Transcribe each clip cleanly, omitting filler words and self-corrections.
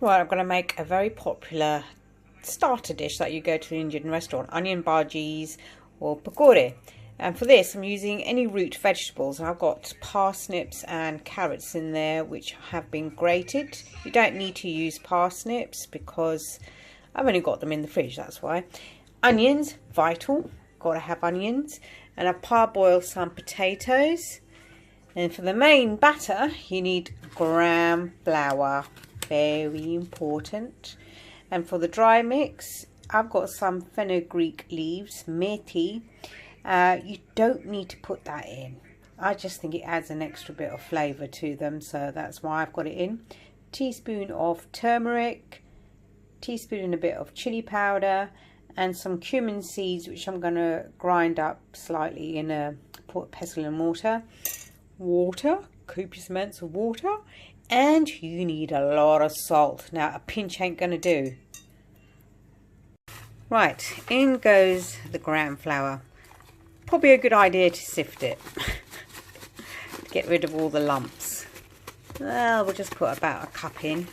Right, I'm going to make a very popular starter dish that you go to an Indian restaurant, onion bhajis or pakora. And for this I'm using any root vegetables. I've got parsnips and carrots in there which have been grated. You don't need to use parsnips because I've only got them in the fridge, that's why. Onions, vital, got to have onions. And I've parboiled some potatoes. And for the main batter you need gram flour. Very important. And for the dry mix I've got some fenugreek leaves, methi. You don't need to put that in. I just think it adds an extra bit of flavour to them, so that's why I've got it in. Teaspoon of turmeric, teaspoon and a bit of chili powder, and some cumin seeds which I'm going to grind up slightly in a pestle and mortar. Water, copious amounts of water. And you need a lot of salt. Now a pinch ain't going to do. Right, in goes the gram flour. Probably a good idea to sift it. To get rid of all the lumps. Well, we'll just put about a cup in.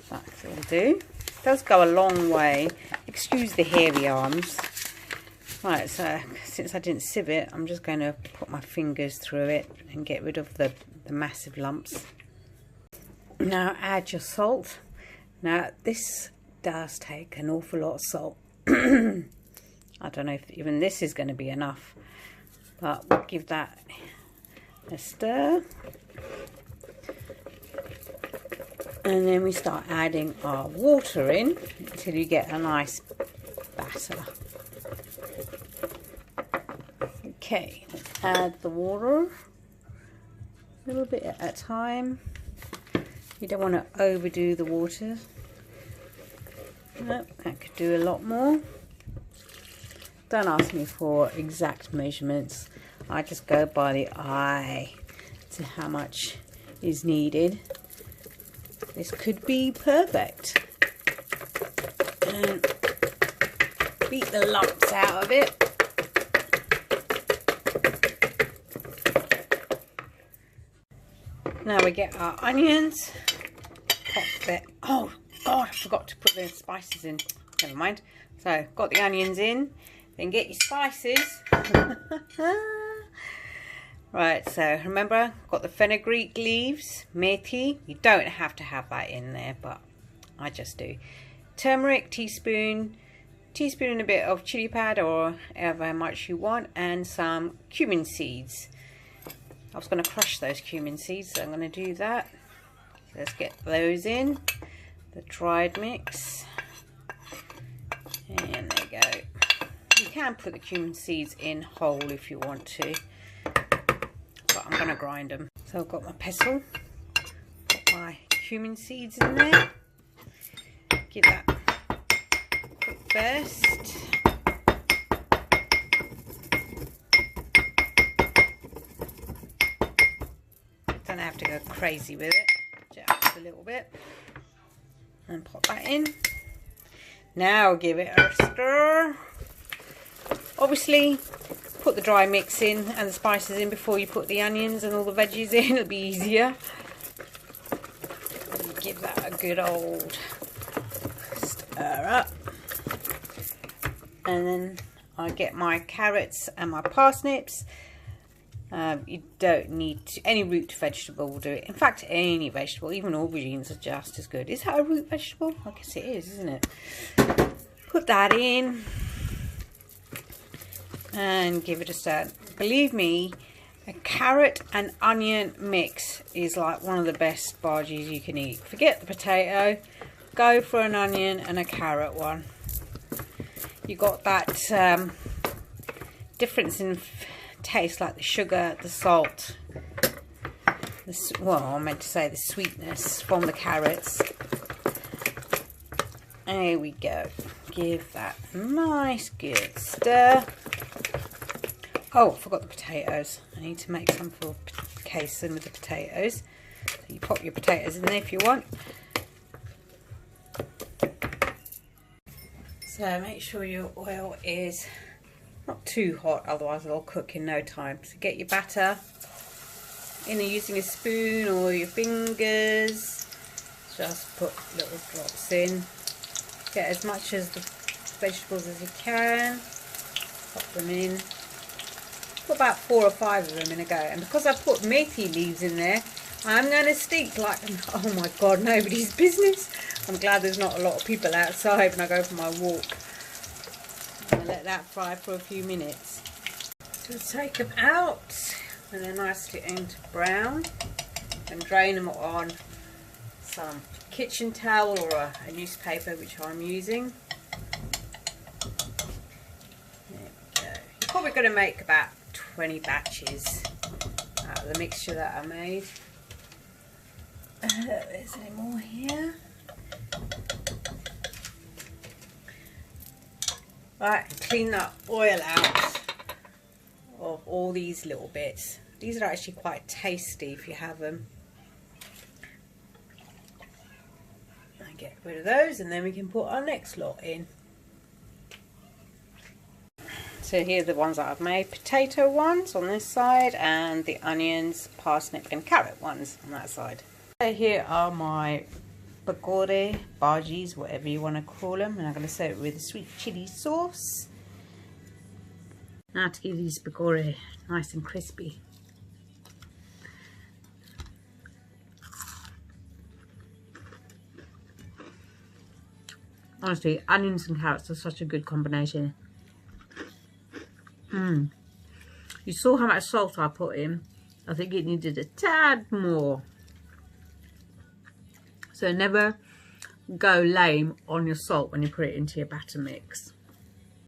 That'll do. It does go a long way. Excuse the hairy arms. Right, so since I didn't sieve it, I'm just going to put my fingers through it and get rid of the massive lumps. Now add your salt. Now this does take an awful lot of salt. I don't know if even this is going to be enough, but we'll give that a stir. And then we start adding our water in until you get a nice batter. Okay, let's add the water a little bit at a time. You don't want to overdo the water. No, that could do a lot more. Don't ask me for exact measurements. I just go by the eye to how much is needed. This could be perfect. And beat the lumps out of it. Now we get our onions. Pop it. Oh God, I forgot to put the spices in. Never mind. So got the onions in. Then get your spices. Right, so remember, got the fenugreek leaves, methi. You don't have to have that in there, but I just do. Turmeric, teaspoon and a bit of chili powder or however much you want, and some cumin seeds. I was going to crush those cumin seeds, so I'm going to do that. So let's get those in. The dried mix. And there you go. You can put the cumin seeds in whole if you want to, but I'm going to grind them. So I've got my pestle, put my cumin seeds in there, give that a quick burst. Don't have to go crazy with it, just a little bit, and pop that in. Now give it a stir. Obviously, put the dry mix in and the spices in before you put the onions and all the veggies in. It'll be easier. Give that a good old stir up. And then I get my carrots and my parsnips. You don't need to, any root vegetable will do it. In fact, any vegetable, even aubergines are just as good. Is that a root vegetable? I guess it is, isn't it? Put that in. And give it a stir. Believe me, a carrot and onion mix is like one of the best bhajis you can eat. Forget the potato, go for an onion and a carrot one. You got that difference in taste, like the sugar, the salt, well, I meant to say the sweetness from the carrots. There we go. Give that a nice good stir. Oh, I forgot the potatoes. I need to make some for casing with the potatoes. So you pop your potatoes in there if you want. So make sure your oil is not too hot, otherwise it'll cook in no time. So get your batter in there using a spoon or your fingers. Just put little drops in. Get as much as the vegetables as you can. Pop them in. Put about 4 or 5 of them in a go. And because I put methi leaves in there, I'm going to stink like, oh my god, nobody's business. I'm glad there's not a lot of people outside when I go for my walk. I'm going to let that fry for a few minutes. So take them out and they're nicely into brown, and drain them on some kitchen towel or a newspaper, which I'm using. There we go. You're probably going to make about 20 batches out of the mixture that I made. Is there any more here? Right, clean that oil out of all these little bits. These are actually quite tasty if you have them. And get rid of those, and then we can put our next lot in. So here are the ones that I've made. Potato ones on this side, and the onions, parsnip and carrot ones on that side. So here are my pakora, bhajis, whatever you want to call them, and I'm going to serve it with a sweet chili sauce. Now to give these pakora nice and crispy. Honestly, onions and carrots are such a good combination. You saw how much salt I put in. I think it needed a tad more. So never go lame on your salt when you put it into your batter mix.